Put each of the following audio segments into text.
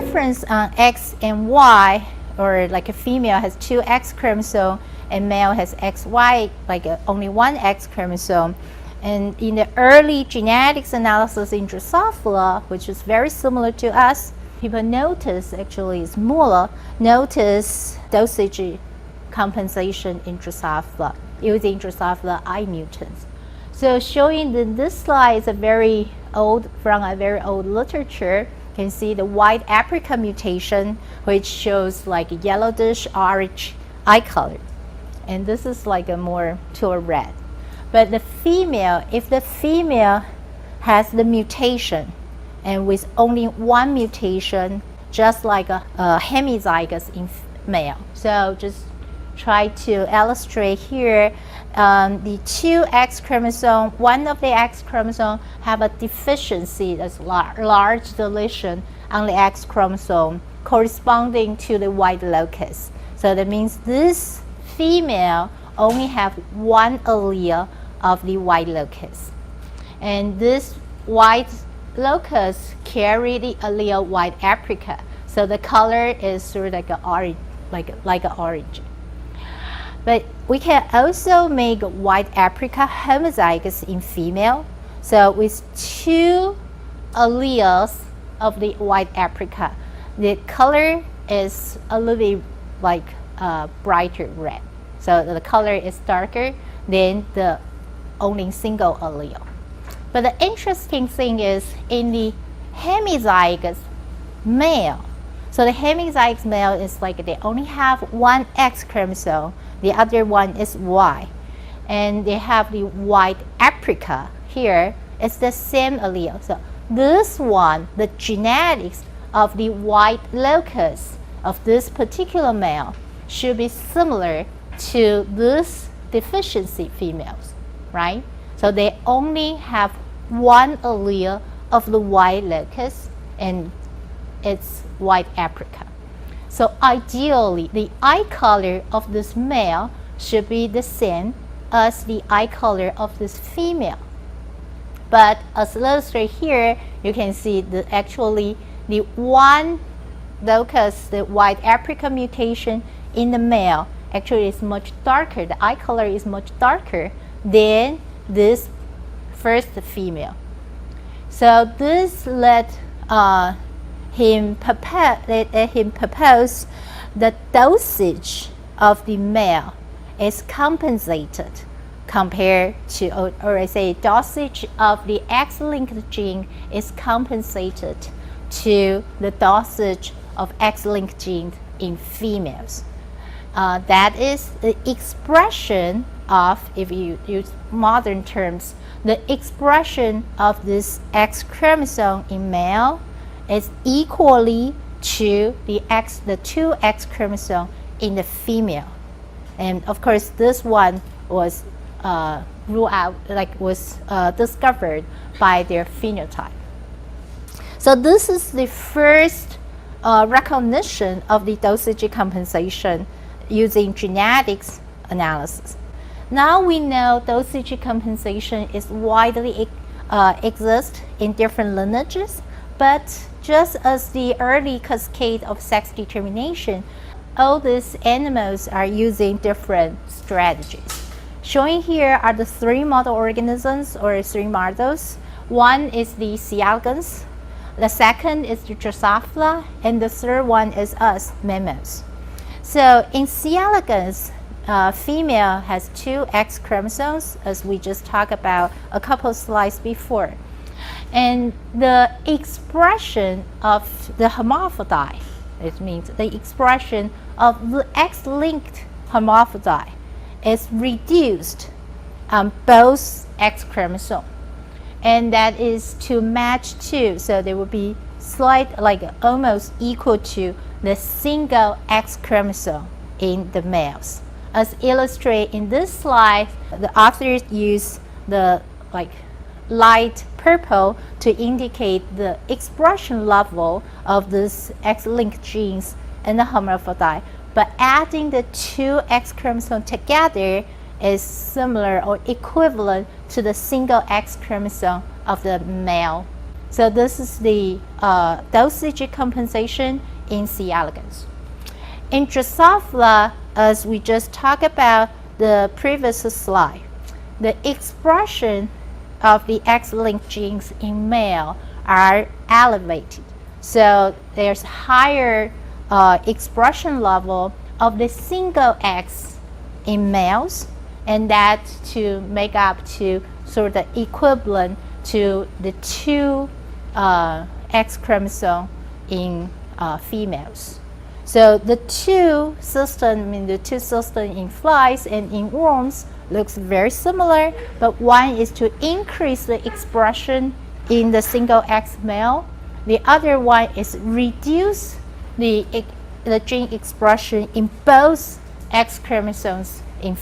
difference on X and Y, or like a female has 2 X chromosomes and male has XY, like only 1 X chromosome. And in the early genetics analysis in Drosophila, which is very similar to us, people notice, actually it's Muller, notice dosage compensation in Drosophila using Drosophila I mutants. So showing that this slide is a very old, from a very old literature. You can see the white apricot mutation, which shows like yellowish orange eye color. And this is like a more to a red. But the female, if the female has the mutation, and with only 1 mutation, just like a hemizygous in male. So just try to illustrate here, the 2 X chromosome, one of the X chromosome have a deficiency, that's large deletion on the X chromosome corresponding to the white locus. So that means this female only have 1 allele of the white locus. And this white locus carry the allele white apricot. So the color is sort of like an orange, like an orange. But we can also make white apricot homozygous in female. So with 2 alleles of the white apricot, the color is a little bit like brighter red. So the color is darker than the only single allele. But the interesting thing is in the hemizygous male. So the hemizygous male is like they only have 1 X chromosome, the other one is Y. And they have the white apricot here. It's the same allele. So this one, the genetics of the white locus of this particular male should be similar to this deficiency females, right? So they only have 1 allele of the white locus, and it's white apricot. So ideally, the eye color of this male should be the same as the eye color of this female. But as illustrated here, you can see that actually the 1 locus, the white apricot mutation in the male actually is much darker. The eye color is much darker than this first female. So this led him propose the dosage of the male is compensated compared to, or I say dosage of the X-linked gene is compensated to the dosage of X-linked gene in females. That is the expression of, if you use modern terms, the expression of this X chromosome in male is equally to the 2 X chromosome in the female. And of course, this one was ruled out, discovered by their phenotype. So this is the first recognition of the dosage compensation using genetics analysis. Now we know dosage compensation is widely exists in different lineages, but just as the early cascade of sex determination, all these animals are using different strategies. Showing here are the 3 model organisms, or 3 models. One is the C. elegans, the second is the Drosophila, and the third one is us, mammals. So in C. elegans, female has 2 X chromosomes, as we just talked about a couple slides before. And the expression of the hermaphrodite, it means the expression of the X-linked hermaphrodite, is reduced on both X chromosomes. And that is to match 2, so they will be almost equal to the single X chromosome in the males. As illustrated in this slide, the authors use the light purple to indicate the expression level of this X-linked genes in the hermaphrodite. But adding the 2 X chromosomes together is similar or equivalent to the single X chromosome of the male. So this is the dosage compensation in C. elegans. In Drosophila, as we just talked about the previous slide, the expression of the X-linked genes in male are elevated. So there's higher expression level of the single X in males, and that to make up to sort of equivalent to the 2 X chromosome in females. So the two system in flies and in worms looks very similar, but one is to increase the expression in the single X male. The other one is reduce the gene expression in both X chromosomes in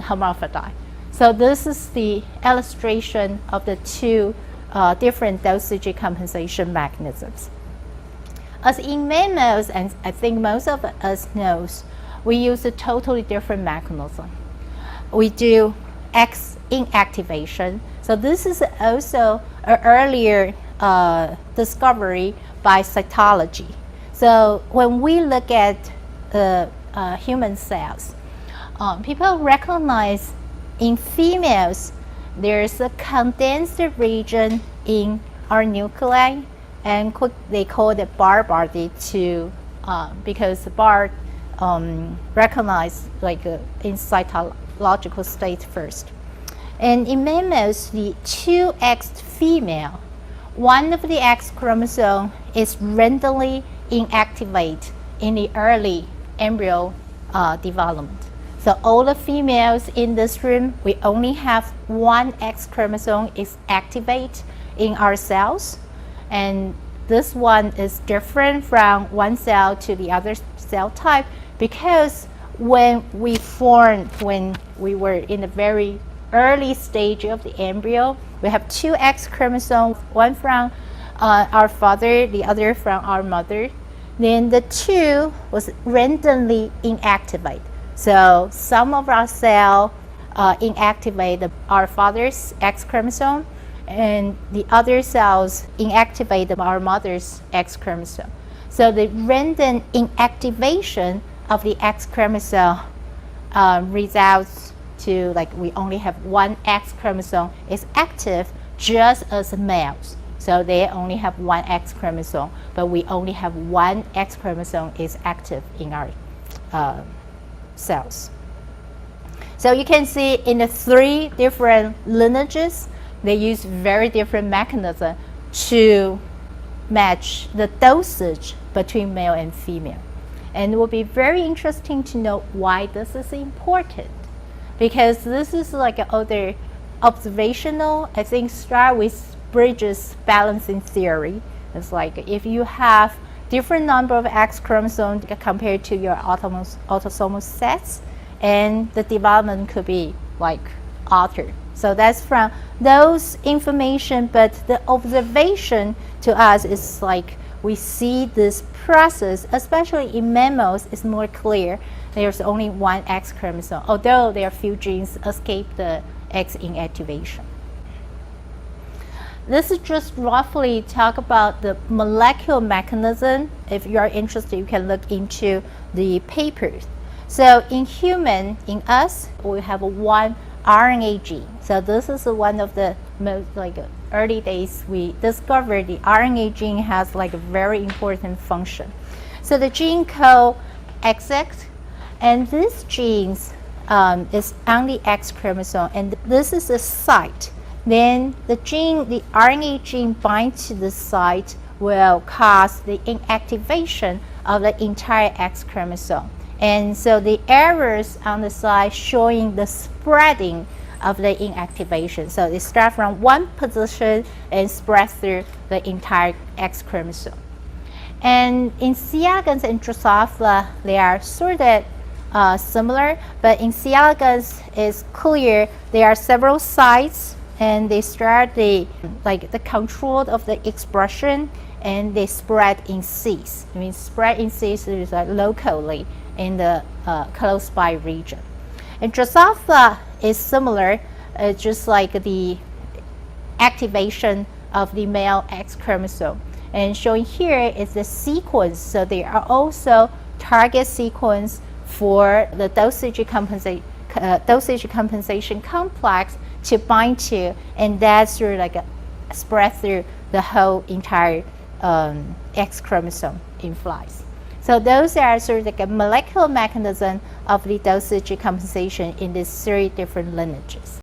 hermaphrodite. So this is the illustration of the two different dosage compensation mechanisms. As in mammals, and I think most of us knows, we use a totally different mechanism. We do X inactivation. So this is also an earlier discovery by cytology. So when we look at human cells, people recognize in females there's a condensed region in our nuclei, and they call it bar body to because bar recognize like in cytological state first. And in mammals, the 2X female, one of the X chromosome is randomly inactivated in the early embryo development. So all the females in this room, we only have one X chromosome is activated in our cells. And this one is different from one cell to the other cell type because when we were in the very early stage of the embryo, we have 2 X chromosomes, one from our father, the other from our mother. Then the 2 was randomly inactivated. So some of our cells inactivate our father's X chromosome, and the other cells inactivate our mother's X chromosome. So the random inactivation of the X chromosome results to like we only have one X chromosome is active just as males. So they only have one X chromosome, but we only have one X chromosome is active in our cells. So you can see in the 3 different lineages, they use very different mechanisms to match the dosage between male and female. And it will be very interesting to know why this is important. Because this is like other observational, I think start with Bridges' balancing theory. It's like if you have different number of X chromosomes compared to your autosomal sets, and the development could be like altered. So that's from those information, but the observation to us is like we see this process, especially in mammals, is more clear. There's only one X chromosome, although there are few genes escape the X inactivation. This is just roughly talk about the molecular mechanism. If you are interested, you can look into the papers. So in human, in us, we have one RNA gene. So this is one of the most early days we discovered the RNA gene has like a very important function. So the gene called XX, and this gene is on the X chromosome, and this is a site. Then the RNA gene binds to the site will cause the inactivation of the entire X chromosome. And so the arrows on the side showing the spreading of the inactivation. So it starts from one position and spreads through the entire X chromosome. And in C. elegans and Drosophila, they are sort of similar, but in C. elegans it's clear there are several sites, and they start the control of the expression, and they spread in Cs. I mean, spread in Cs is locally in the close by region. And Drosophila is similar, just like the activation of the male X chromosome. And showing here is the sequence. So there are also target sequence for the dosage compensation complex to bind to, and that's sort of like spread through the whole entire X chromosome in flies. So those are sort of like a molecular mechanism of the dosage compensation in these 3 different lineages.